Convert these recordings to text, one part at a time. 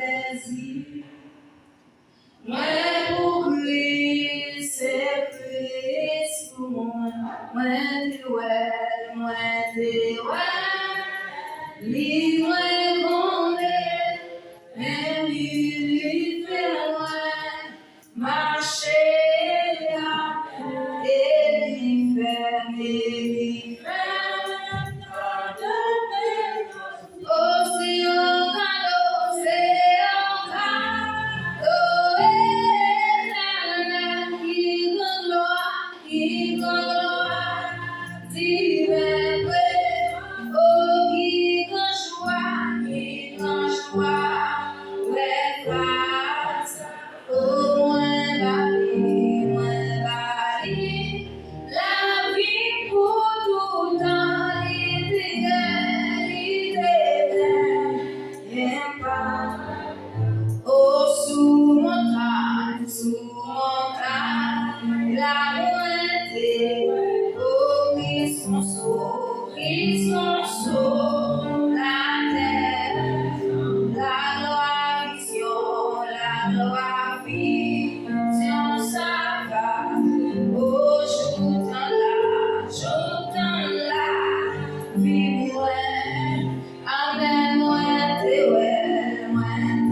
plaisir. Moi pour Christ, c'est Christ pour moi. Moi t'es ouais, libre condé, mais il fait loin, marcher là, et il fait, aussi on cadeau, c'est un cadeau éternel qui gloire, divin près, oh qui joie, ouais grâce, oh moins bali, la vie pour tout temps, oh, sous montagne, la moitié, oh, qui sont sauts, la terre, la gloire, vision, ça va, oh, j'entends la vie, amen, moi, t'es ouais,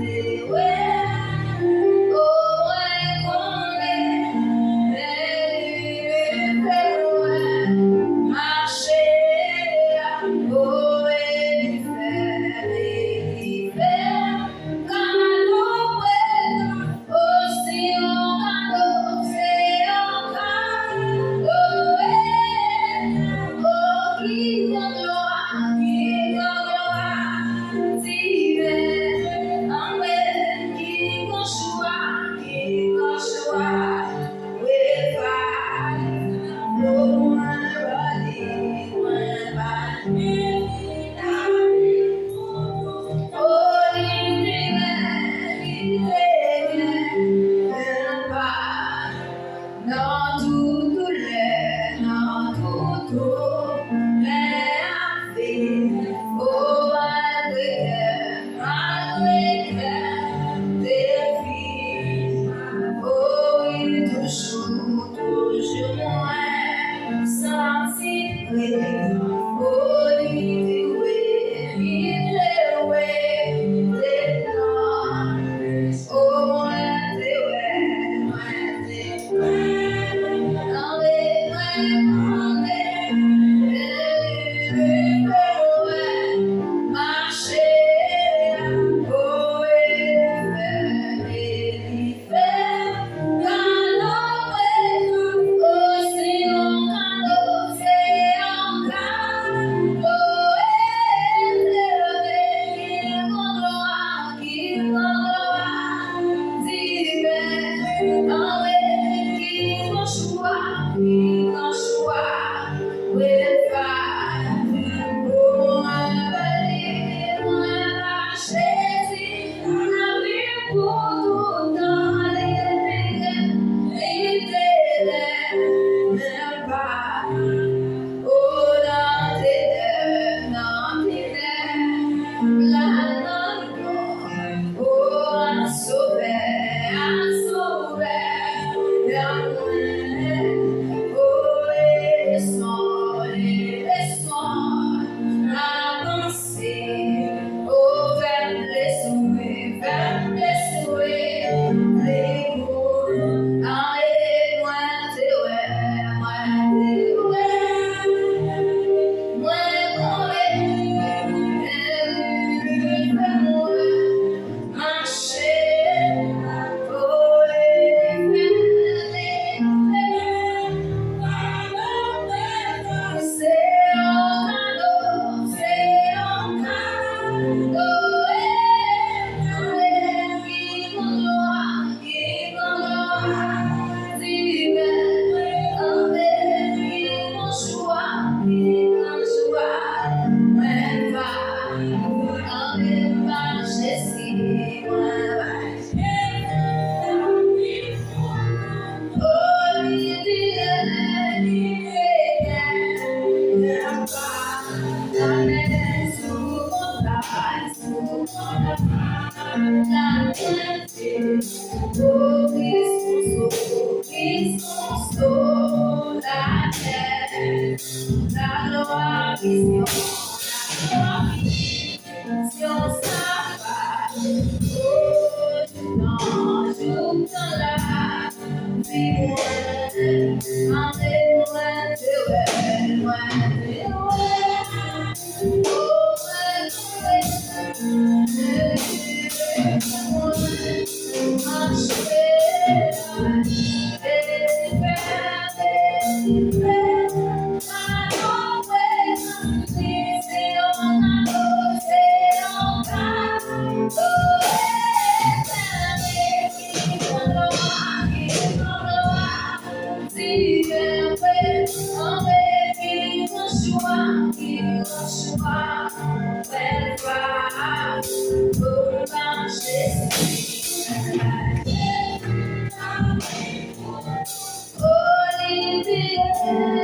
la terre, la loi qui si on s'abat, oh, non, je te la vie, I'm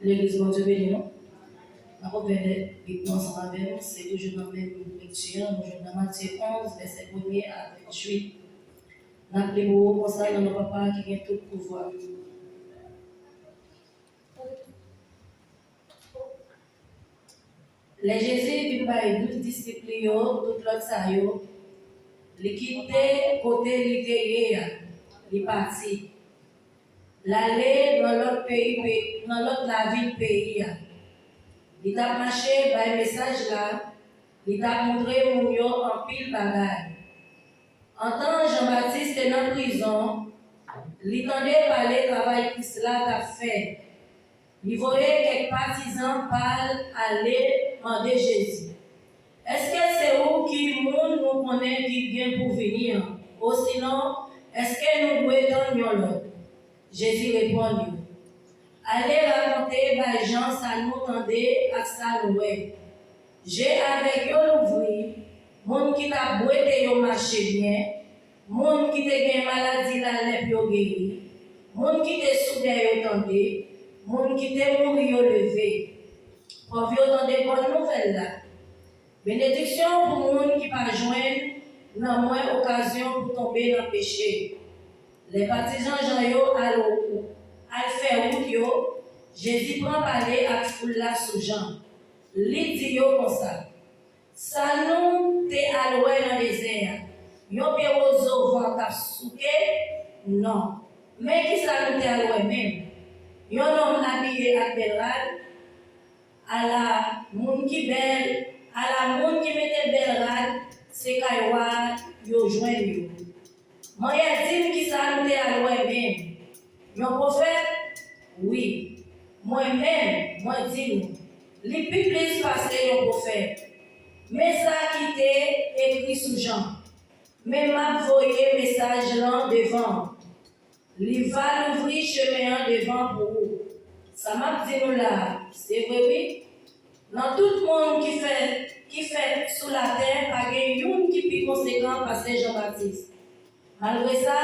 L'église Bondye béni nous. On revient ensemble avec nous, c'est toujours dans la même lecture. Nous sommes dans Matthieu 11, verset 1er à 28. Rappelez-vous, comme ça, dans nos papas qui ont tout pouvoir. Les Jésus vit par 12 disciples, tout l'autre ça, les quitter côté littéraire, les partis. L'aller dans l'autre pays, dans l'autre la ville pays. Il t'a marché par le message là, il t'a montré mon yo en pile bagaille. En tant Jean-Baptiste est dans la prison, il tendait parler travail Christ là t'a fait. il voyait quelques partisans aller demander Jésus. Est-ce que c'est où qui nous connaît qui vient pour venir? Ou sinon, est-ce que nous devons donner l'autre? Jésus répondit. Allez raconter à Jean, ça nous tendait à ça nous. J'ai avec eux l'ouvrir, monde qui t'a boité yo marché bien, monde qui t'a gagné maladie la lèpre yo guéri, monde qui t'a soudé yo tendé, monde qui t'a mouru yo levé. Pour vous entendre bonne nouvelle là. Bénédiction pour monde qui pas joindre dans moins occasion pour tomber dans le péché. Les partisans Jean yo al faire route yo, Jésus prend parler à foule là sous Jean. Li dit yo comme ça. Ça nous te alloué dans le désert. Yon pérozo vent tap souke? Non. Mais qui ça nous te alloué même? Yon homme habillé à belle rade, à la moun qui belle, à la moun qui mette belle rade, c'est kaywa yo joint yo. Moi dit qui ça nous te alloué même? Yon prophète? Oui. Moi-même, moi dis les plus passés au prophète. Mais ça qui était écrit sous Jean. Mais m'a voyé message là devant. Il va l'ouvrir chemin devant pour vous. Ça m'a dit nous là. C'est vrai, oui. Dans tout le monde qui fait sous la terre, pas une qui plus conséquent passer Jean-Baptiste. Malgré ça,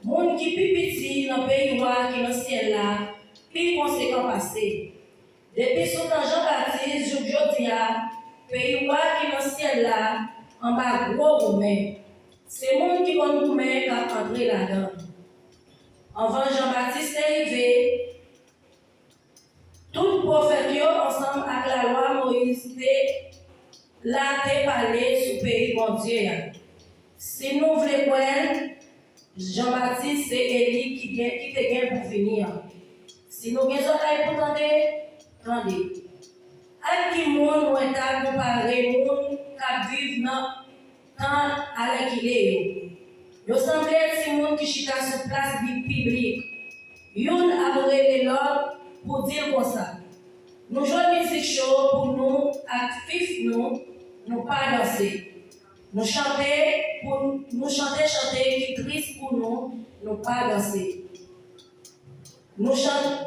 monde qui plus petit dans le pays noir qui dans le ciel là, plus conséquent passer. Depuis son temps Jean-Baptiste, je dis à pays noir qui dans le ciel là, en bas gros gourmet. C'est le monde qui va nous mettre qui a entré là-dedans. Avant Jean-Baptiste est arrivé, tout prophète ensemble avec la loi Moïse là t'es parlé sur le pays Bondye. Si nous voulons voir, Jean-Baptiste c'est Élie qui te gagne pour venir. Si nous avons des oreilles pour tendre, attendez. À qui monde nous est comparé, monde qui vivent dans le temps à qu'il est. Il semble être si monde qui chita sur place publique. Yon a brûlé l'ordre pour dire comme ça. Nous jouons musique chaud pour nous, actifs nous pas danser. Nous chanter qui triste pour nous pas danser. Nous chanter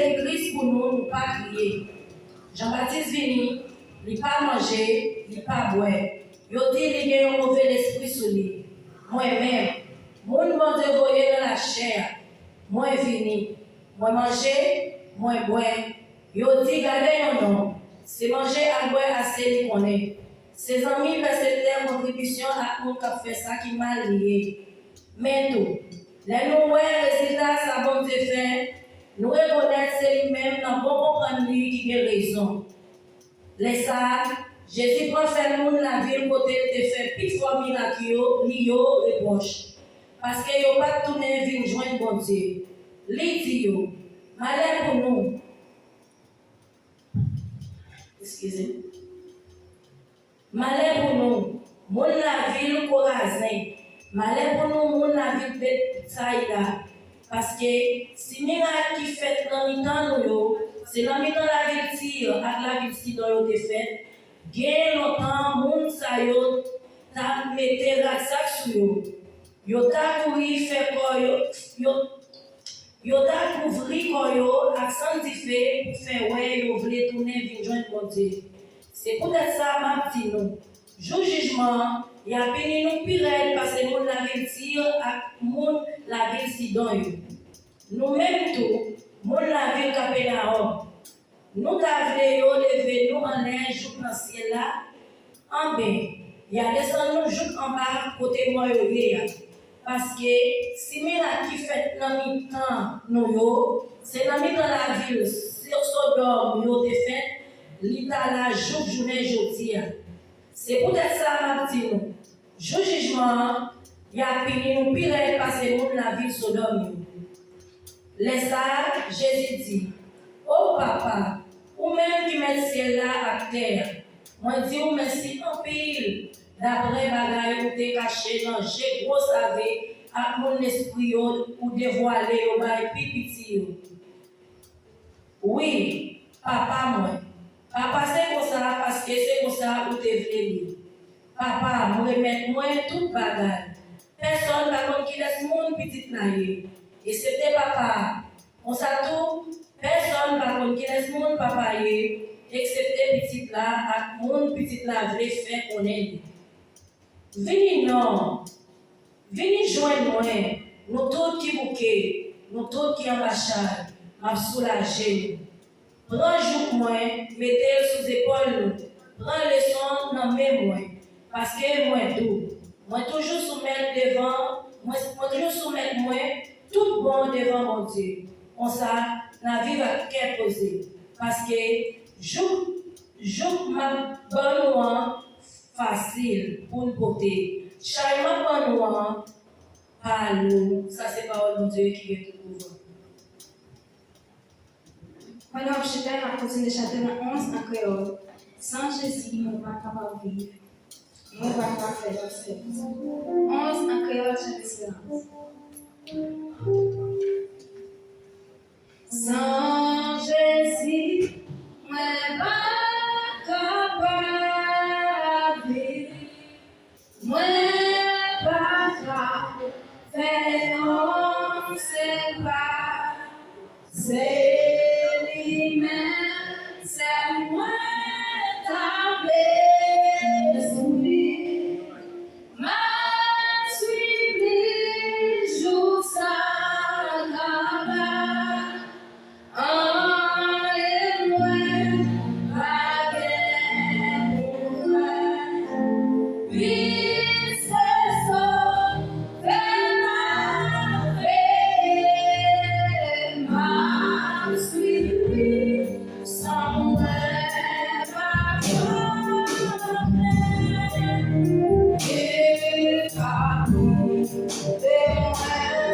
qui triste pour nous pas crier. Jean-Baptiste vini, il pas manger, il pas boire. Yo dit il y a un mauvais esprit sur lui. Moi-même, mon monde voyé dans la chair. Moi vini, moi manger, moi boire. Yo dit gardez un nom. C'est manger à boire assez qu'on est. Ses amis versent leur contribution à nous qui fait ça qui mal lié. Mais tout, les nouveaux résultats, ça bon fait, nous reconnaissons c'est lui-même dans bon comprendre lui qui a raison. Les ça, Jésus prend faire nous la ville côté de faire plus fois miracle liyo et proche. Parce que yo pas tourner vinn joindre bon Dieu. Li dit yo, malheur pour nous. Excusez. Malheur pour nous, mon la ville Corazin. Malheur pour nous, mon la ville Betsaïda. Parce que si miracle qui fait dans le temps, c'est dans la ville Tyr, avec la ville Sidon, yo te fait. Bien longtemps, moun sa yo ta mette rasak sur yo. Yo ta couvri fait quoi yo ta couvri quoi yo accent diffé pour faire ouais yo voulait tourner vinn joindre bon Dieu. C'est peut-être ça m'a dit nous. Jour jugement, il y a béni nous pire parce que moun la ville Tyr ak moun la ville Sidon yo. Nous même tout, moun la ville Capernaum. Nous t'avons levé nous en l'air, jour dans le ciel là, en bas. Il y a descendu nous jour en bas, côté moi, parce que si miracle qui fait dans le temps, nous, c'est dans le temps la ville, sur Sodome, nous te fait, l'état là, journée, jeudi. C'est peut-être ça, ma petite nous. Jour jugement, il y a pire, nous pire passer nous la ville Sodome. Les ça, Jésus dit, oh papa, ou même qui met le ciel là à terre, moi dis merci en pile, d'après bagaille ou te caché dans j'ai gros savé à mon esprit ou dévoiler au bail petit. Oui, papa moi. Papa c'est comme ça parce que c'est comme ça où t'es venu. Papa, moi remettre moi tout bagage. Personne va comme qui laisse mon petit naïe. Et c'était papa. On s'attend, personne va comme qui laisse mon papa excepté petit là, à mon petit là, vrai fait qu'on est. Venez non. Venez joindre moi. Nous tous qui bouquet, nous tous qui ambassade, m'a soulagé. Prends jour moi, mettez sous épaule. Prends le son dans mes moi. Parce que moi tout. Moi toujours soumettre devant, moi toujours soumettre moi tout bon devant mon Dieu. On ça, la vie va qu'être posée. Parce que je ma bonne facile pour le côté. Chaque bonne par nous. Ça c'est parole de Dieu qui est tout pouvoir. Pendant que j'étais à continuer chapitre 11 en créole, sans Jésus, on ne va pas vivre. On ne va pas faire l'observation. 11 en créole, chapitre 11. Sans Jésus, on ne va pas vivre. On ne va pas faire l'observation. C'est lui-même, c'est moi ta blessure. M'a suivi jusqu'à là-bas. En éloigne, pas pour moi. Puis c'est ça, fais ma paix, m'a suivi sans rêve à toi. Et parmi tes rêves,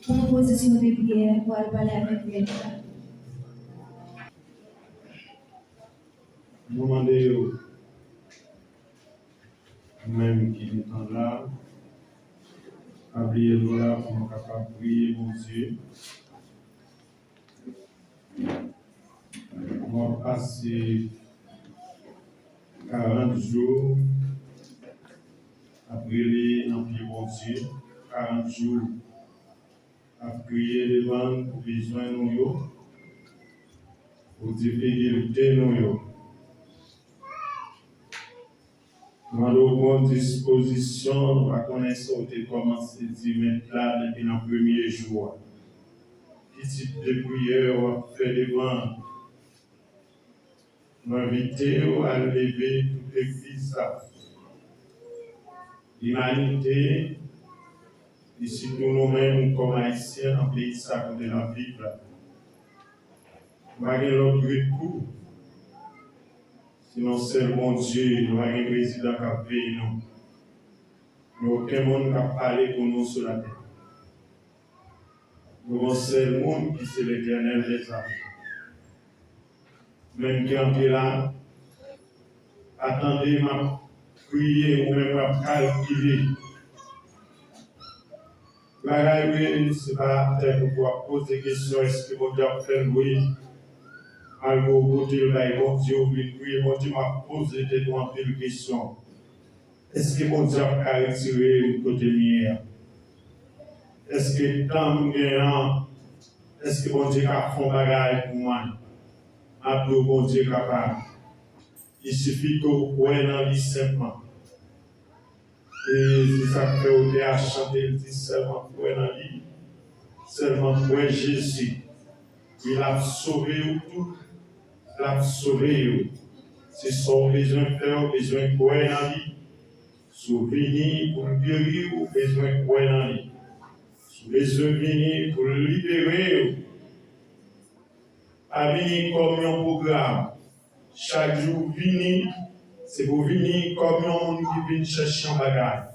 Uma posição de prière pour aller parler avec lui. Demandez même qui est là, appuyez-nous là pour nous capables de prier, mon Dieu. On va passer 40 jours à prier dans pied, mon Dieu. 40 jours à prier devant pour besoin de nous, pour difficulté nous. Dans la bonne disposition, à connaître de commencer à dire maintenant depuis le premier jour. Quel type de prière on va faire devant? M'inviter à lever toute l'église. L'humanité, ici nous-mêmes comme haïtiens, en pays ça de la Bible. Nous avons l'autre coup. Sinon, c'est mon Dieu, nous avons un président qui a payé nous. Nous n'avons aucun monde qui a parlé pour nous sur la terre. Nous avons un seul monde qui c'est l'Éternel des âmes. Même qui est là, attendez, m'a prié ou même m'a calculé. La réalité, ce n'est pas pour pouvoir poser des questions, est-ce que mon Dieu a fait oui? Alors, au côté de mon Dieu, oui, mon Dieu m'a posé des questions. Est-ce que mon Dieu a retiré le côté mien? Est-ce que tant gagnant, est-ce que mon Dieu a fait un bagage pour moi? Après, mon Dieu est capable. Il suffit que vous voyez dans lui simplement. Et c'est ça que vous avez chanté, il dit seulement pour dans lui, seulement pour Jésus. Il a sauvé tout, il a sauvé. C'est son besoin de faire, besoin de croire dans lui. Souvenir pour le guérir, ou besoin de croire dans lui. Besoin de venir pour le libérer. À venir comme un programme. Chaque jour, venir, c'est pour venir comme un monde qui vient chercher un bagage.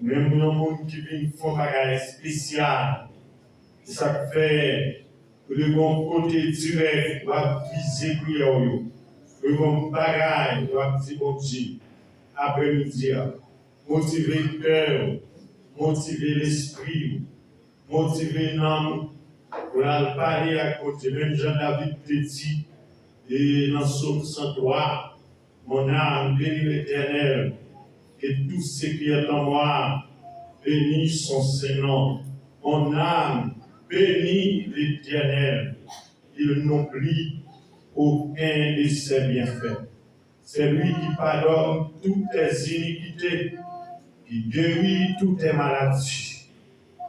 Même un monde qui vient faire un bagage spécial. C'est ça qui fait que le bon côté direct va viser prière. Le bon bagage va dire bon Dieu. Après-midi, motiver le cœur, motiver l'esprit, motiver l'âme pour aller parler à côté. Même Jean-David te dit, et dans Psaume 103, mon âme bénit l'Éternel, que tout ce qui est en moi bénit son Saint-Nom. Mon âme bénit l'Éternel. Il n'oublie aucun de ses bienfaits. C'est lui qui pardonne toutes tes iniquités, qui guérit toutes tes maladies,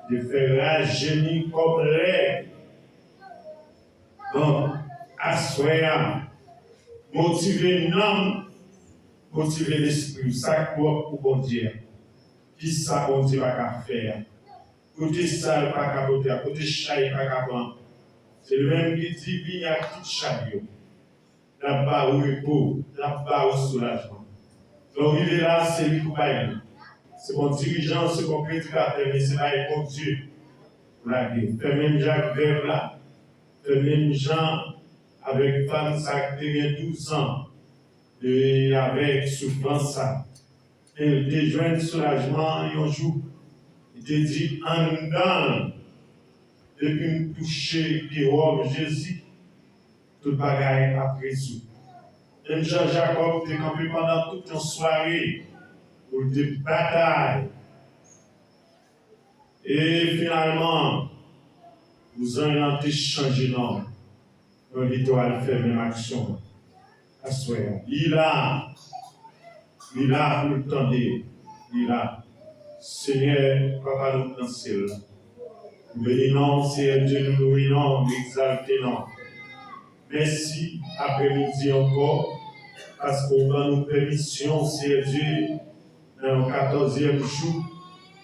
qui fait rajeunir comme l'air. Donc, assoyant, motiver l'âme, motiver l'esprit, ça pour Bondye. Qui ça Bondye va faire? Côté ça, pas qu'à côté, côté chaille, pas qu'à prendre. C'est le même qui dit, il y a tout chaille. Là-bas au repos, là-bas au soulagement. Donc il est là, c'est lui qui va. C'est mon dirigeant, c'est mon prédicateur, mais c'est là, il est Dieu. Fait même Jacques Verbe là, fait même Jean avec femme, ça a 12 ans, et avec souffrance ça. Il te joint soulagement un jour. Il te dit, en dedans, depuis me toucher, qui robe Jésus, tout bagaille a résolu. Même Jean-Jacob était campé pendant toute une soirée pour des batailles. Et finalement, vous en avez changé non. L'étoile fait même action. Il a pour le temps, il a. Seigneur, Papa, nous dans le ciel. Bénissons, Seigneur Dieu, nous louons, nous exaltons. Merci, après-midi encore, parce qu'on va nous permission, Seigneur Dieu, dans le 14e jour,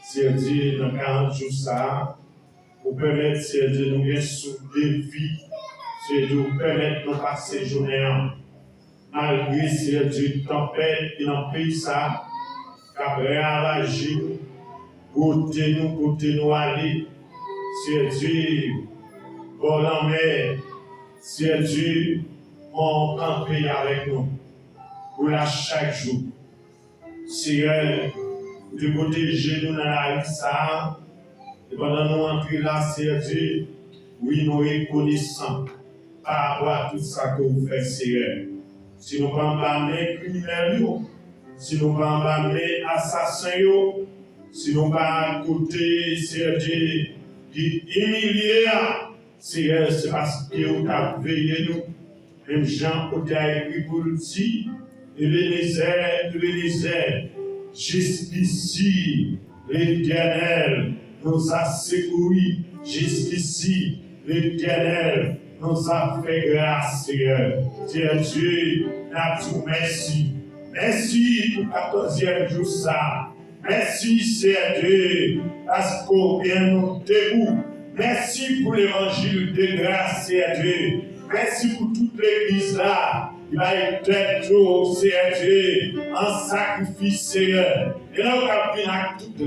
Seigneur Dieu, dans 40 jours, ça, pour permettre, Seigneur Dieu, nous bien soulever vie, Seigneur Dieu, nous permettre de passer journée, malgré, Seigneur Dieu, tempête qui dans le pays, ça, qu'après enragé, côté nous aller, Seigneur Dieu, pour la mer, Seigneur Dieu, on camper avec nous, pour la chaque jour. Seigneur, de protéger nous dans la vie, ça, et pendant nous entrer là, Seigneur Dieu, oui, nous reconnaissons par rapport à tout ça que vous faites, Seigneur. Si nous ne pouvons pas mettre criminels, si nous ne pouvons pas mettre assassins, si nous ne pouvons pas côté, Seigneur Dieu, qui humilié, Seigneur, c'est parce que vous avez veillé nous. Même Jean a écrit pour le dire, Ebenezer, jusqu'ici, l'Éternel nous a secourus, jusqu'ici, l'Éternel nous a fait grâce, Seigneur. Dieu, nous dit merci. Merci pour le 14e jour, ça. Merci, Seigneur Dieu, parce qu'on vient nous debout. Merci pour l'évangile de grâce, Seigneur Dieu. Merci pour toute l'église là. Il va être tout, Seigneur Dieu, en sacrifice, Seigneur. Et là, on va venir avec tout le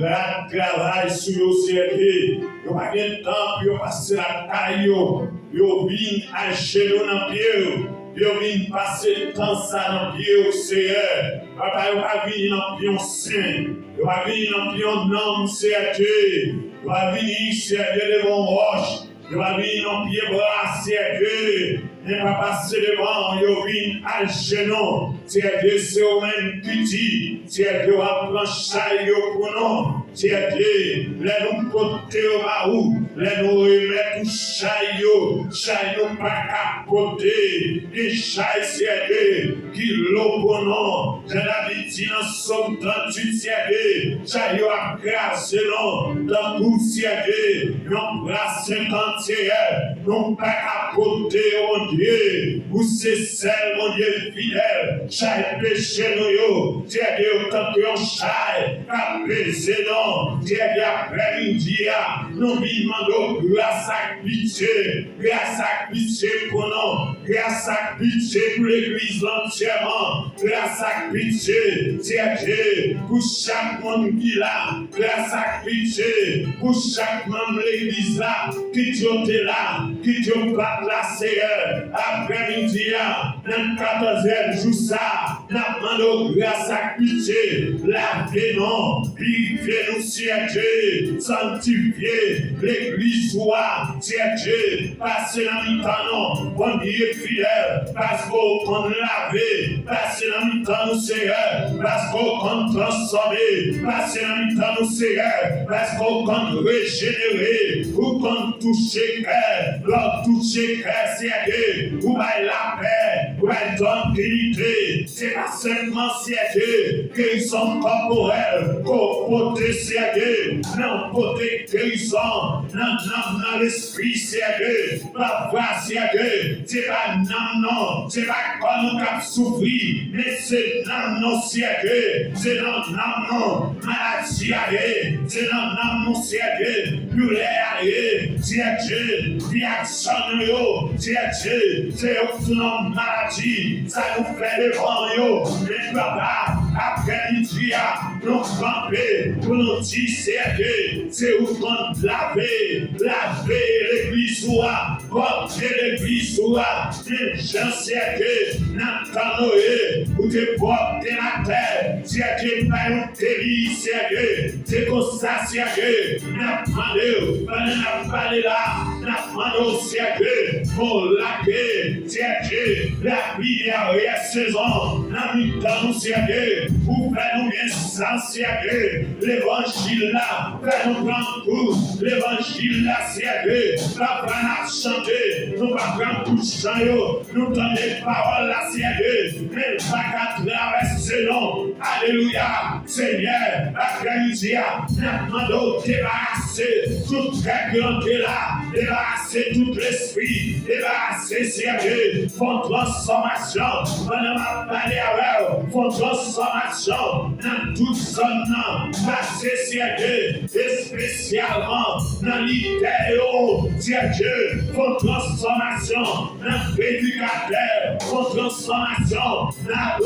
travail sur le Seigneur Dieu. On va gagner le temps pour passer la taille. On vient à genoux dans le pied. On vient passer le temps ça dans le pied, Seigneur. Papa, on va venir dans le pied saint. On va venir dans le pied nom, Seigneur Dieu. On va venir, Seigneur Dieu, devant roche. On va venir dans le pied bras, Seigneur Dieu. Ne pas passer devant, yo vin à genoux. Seigneur Dieu, c'est au même petit. Seigneur Dieu, va plancher yo pour nous. Seigneur Dieu, les nous côté au baou. Les nous remettre tout chaillot. Chaillot pas capoté. Et chaille, Seigneur Dieu, qui l'eau pour nous. J'ai l'habitude en somme 38, Seigneur Dieu. Chaillot a grâce, non. Dans tout, Seigneur Dieu. Non, grâce 50, Seigneur. Non, pas capoté, on Dieu, vous c'est celle, mon Dieu fidèle, chaque péché nous, Dieu Dieu, tant que on chaille, apaiser non, Dieu Dieu après-midi, nous demandons grâce à pitié pour nous, grâce à pitié pour l'église entièrement, grâce à pitié, Dieu, pour chaque monde qui là, grâce à pitié, pour chaque membre de l'église là, qui Dieu est là, qui Dieu bat la Seigneur. après-midi, dans 14e jour, ça, nous demandons grâce à pitié, lavez-nous, vivez-nous, Dieu, sanctifiez l'église, soit, Dieu, passez la mi-temps, Bondye fidèle, parce qu'on compte laver, passez la mi-temps, nous, Seigneur, parce qu'on compte transformer, passez la mi-temps, nous, Seigneur, parce qu'on compte régénérer, ou compte toucher cœur, l'autre toucher cœur, Seigneur, ou bail la paix, ou bail tranquillité, c'est pas seulement, Seigneur, qu'ils sont corporels, côté, Seigneur, non, côté guérison, non, l'esprit, Seigneur, pas voir, Seigneur, c'est pas non, c'est pas comme nous qui souffrir, mais c'est non, Seigneur, c'est non, maladie, c'est non, Seigneur, nous les Seigneur, réaction, Seigneur, c'est non, maladie, ça nous fait devant nous, mais papa, après-midi, nous camper, pour nous dire, Seigneur, c'est où qu'on laver l'église, porter l'église, les gens, Seigneur, Natanoé, où tu portes la terre, Seigneur, pas une télé, Seigneur, c'est comme ça, Seigneur, n'a parlé là, n'a demandé, Seigneur, pour laquer, Seigneur, la prière et la saison, n'a mis dans nous, Seigneur, pour faire nous bien sans, Seigneur, l'évangile là, faire nous prendre coup, l'évangile là, Seigneur, pas prendre chanter, nous pas prendre pour chanter, nous donner les paroles là, Seigneur, mais pas qu'à traverser non, alléluia, Seigneur, après-midi, n'a demandé débarrasser toute règle là, débarrasser tout l'esprit, débarrasser, Seigneur, font transformation, on a parlé avec, font transformation dans toute zone, passer, Seigneur, et spécialement dans l'idée, Seigneur, font transformation dans l'éducateur, font transformation dans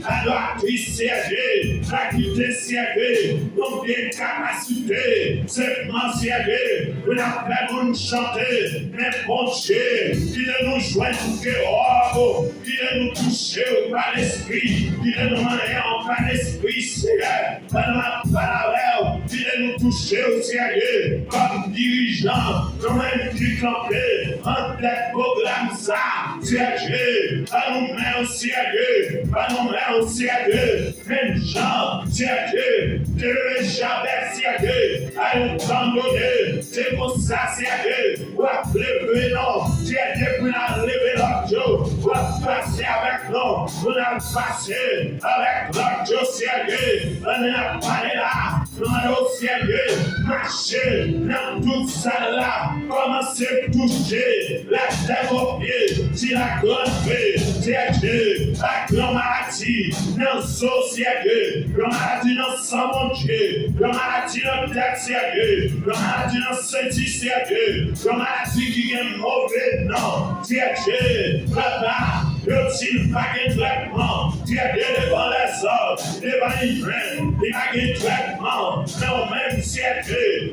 l'adoratrice, Seigneur, l'activité, Seigneur, donc des capacités, seulement, Seigneur, vous n'avez pas nous chanter, mais bon Dieu, qui de nous joindre dehors, qui de nous toucher par l'esprit, qui de nous manier par l'esprit, Seigneur, par la parole, qui de nous toucher au Seigneur, comme dirigeant, comme un petit campé, en tête programme ça, Seigneur, à nous mettre au Seigneur, à nous mettre au Seigneur, même Jean, Seigneur, de Jabez, Seigneur, à nous abandonner, c'est pour ça, Seigneur, ou à lever non, Seigneur, pour nous lever notre Dieu, ou à passer avec nous, pour nous passer avec notre Dieu, Seigneur, on a parlé là, nous allons, Seigneur, marcher dans tout ça là, commencer à toucher la terre au pied, si la grande paix, Seigneur, la grande maladie, dans société, la maladie dans sang, mon Dieu, la maladie dans tête, Seigneur, la maladie dans senti, Seigneur, la maladie qui est mauvais, non, Seigneur, papa, le pas de traitement, Seigneur, devant les autres, devant les frères, il n'y a pas de traitement, non, même Seigneur,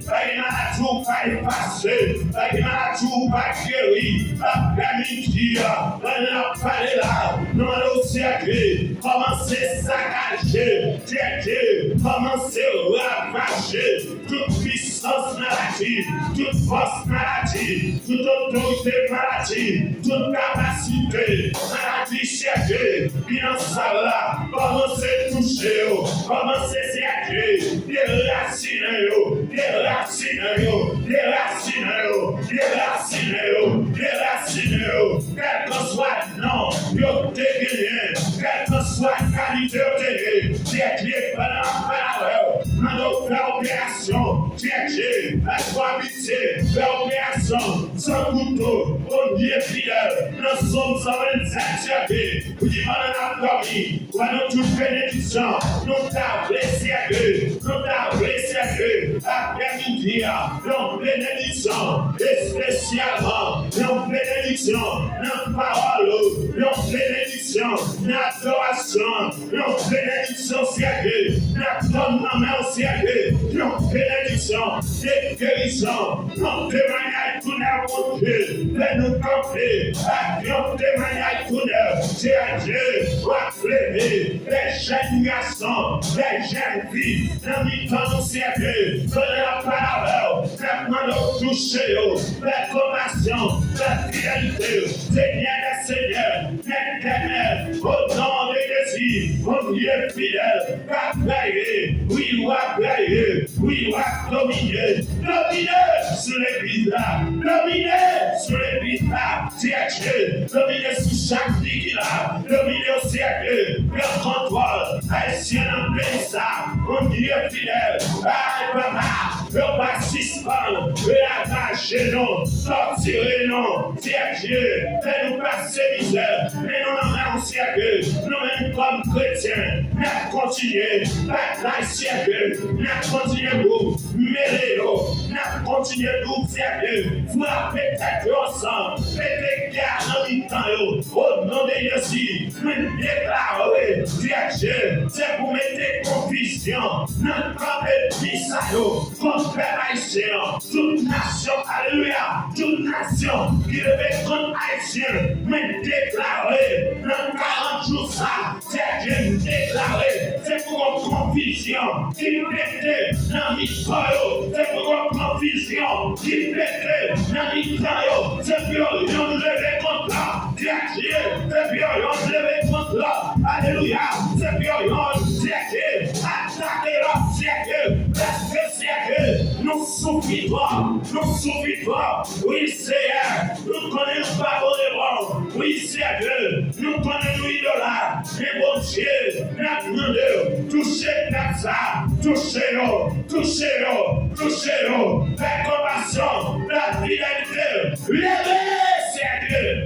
pas de maladie, pas de passé, pas de maladie, pas de guéri, après-midi, on a parlé là, nous allons, Seigneur, commencer à saccager, Seigneur, commencer à ravager toute puissance maladie, toute force maladie, toute autorité maladie, toute capacité maladie, Seigneur, bien ça là, commencez à toucher, commencez à Seigneur, déraciner, quel que soit le nom, yo dégagé, quel que soit la qualité de Seigneur, pendant faire opération, Seigneur, la habiter, faire opération, sans couteau, Bondye fidèle, nous sommes 127 Seigneur, vous demandez à dormir, pour nous toute bénédiction, nous t'avons Seigneur, nous t'avons Seigneur, après-midi, nous bénédiction, et spécialement, nous bénédiction, nous parole, nous bénédiction, nous adoration, nous bénédiction, Seigneur, nous donnement, Seigneur, nous bénédiction, et guérison, nous témoignage, tout Seigneur, mon Dieu, fais-nous camper, avions témoignage d'honneur, c'est à Dieu, doit lever les jeunes garçons, les jeunes filles, dans le temps nous Seigneur, donner la parole, demandons toucher, la compassion, la fidélité, Seigneur des Seigneurs, l'éternel, au nom de Jésus, au Dieu fidèle, qu'a payé, oui, ou à payer, oui, ou à dominer, sur l'église là, dominer sur l'église là, c'est à Dieu, dominer sur chaque vie qu'il a, dominer aussi à Dieu, le contrôle, haïtien en pays ça, mon Dieu fidèle, aïe papa, le pas suspendre, le attacher non, torturer non, c'est à Dieu, fais-nous passer misère, mais nous n'en aussi à Dieu, nous-mêmes comme chrétiens, nous continuer, bataille c'est à Dieu, nous continuer pour mêler nous continuer pour faire Dieu, frapper tête ensemble, mettez garde dans le temps, au nom de Jésus, nous déclarer, Dieu, c'est pour mettre confusion, notre propre vie, contre Haïtien, toute nation, alléluia, toute nation qui devait contre Haïtien, mais déclarer, dans 40 jours, ça, c'est Dieu déclarer, c'est pour une confusion qui mettait dans l'histoire, c'est pour une confusion qui mettait dans l'histoire, c'est pour nous lever contre là, Dieu, c'est pour nous lever contre là, alléluia, c'est pour nous attaquer là, c'est parce que c'est nous souffrons, oui Seigneur, nous connaissons pas vos oui Seigneur, nous connaissons l'idolâtre, mais bon Dieu, nous demandons, touchez-nous ça, touchez-nous, la compassion, la fidélité, levez Seigneur.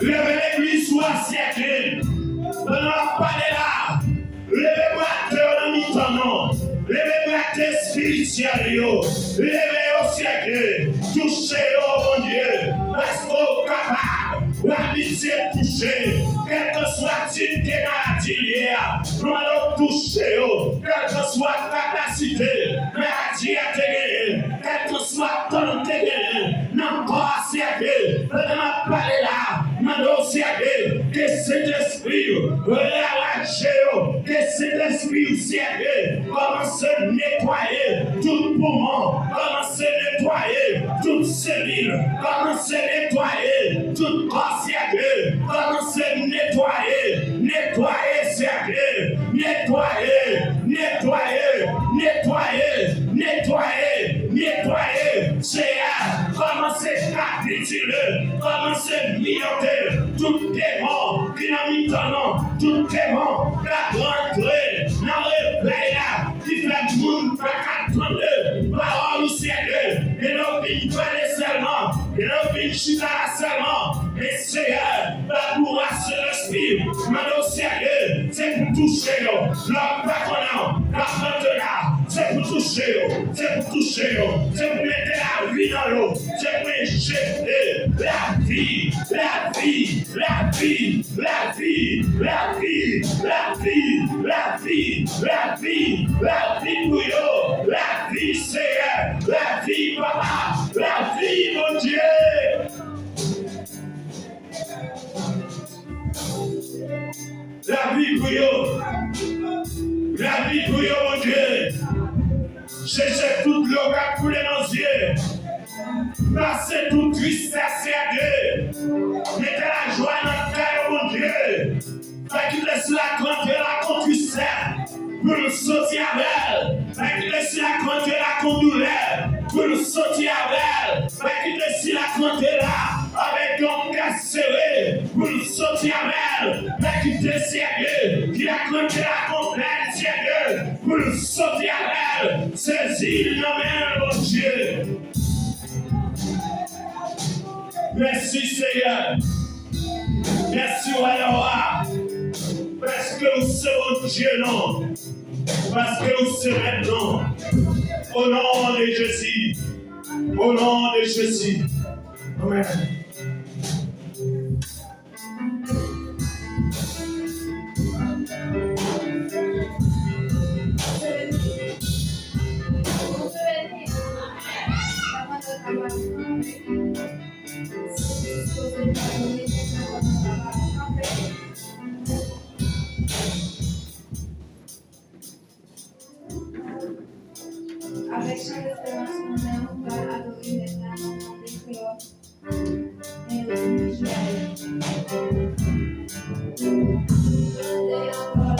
Levez l'église soit siècle. On n'a pas de là. Levez-moi dans mi-temps, non. Levez-moi spirituel, levez au siècle. Touchez-le, mon Dieu. Parce qu'on est capable. L'amitié touchée. Quel que soit type de maladie liée. Nous allons toucher. Quelle que soit capacité. Maladie à te gagner. Quel que soit ton te gagner. Non, pas siècle. On n'a pas de là. Mando siècle, que cet esprit relâche, que cet esprit siècle commence à nettoyer tout poumon, commence à nettoyer toute cellule, commence à nettoyer tout corps siècle, commence à nettoyer siècle, nettoyer, c'est commence à capituler, commence à miauter, tout démon qui n'a mis ton nom, tout démon qui a rentré dans le réveil là, qui fait le monde pas attendre, parole au ciel, et non pas parler seulement, et non pas chita seulement, mais Seigneur, la courage de l'esprit, maintenant ciel, c'est pour toucher, leur patronat, la maintenant, c'est pour toucher, c'est pour mettre la vie dans l'eau, c'est pour injecter la vie pour eux, la vie Seigneur, la vie papa, la vie mon Dieu. La vie pour eux, mon Dieu. Cherchez toute l'eau qui a coulé dans nos yeux. Passez toute tristesse à Dieu. Mettez la joie dans le cœur, mon Dieu. Fait qu'il laisse la rentrer la contristesse pour nous sortir avec elle. Fait qu'il laisse la rentrer la douleur pour nous sortir avec elle. Fait qu'il laisse la rentrer là avec un cœur serré pour nous sortir avec elle. Fait qu'il laisse qu'il a rentrer la complète sérieux pour nous sortir avec elle. Saisis nos mains, mon Dieu. Merci Seigneur. Merci Roi. Parce que vous serez Dieu, non. Parce que vous serez non. Au nom de Jésus. Au nom de Jésus. Amen. disposé de pardonner maintenant comme on va camper. Avec chant d'espérance mondain, on va adorer maintenant dans des créoles et le joyeux. Et encore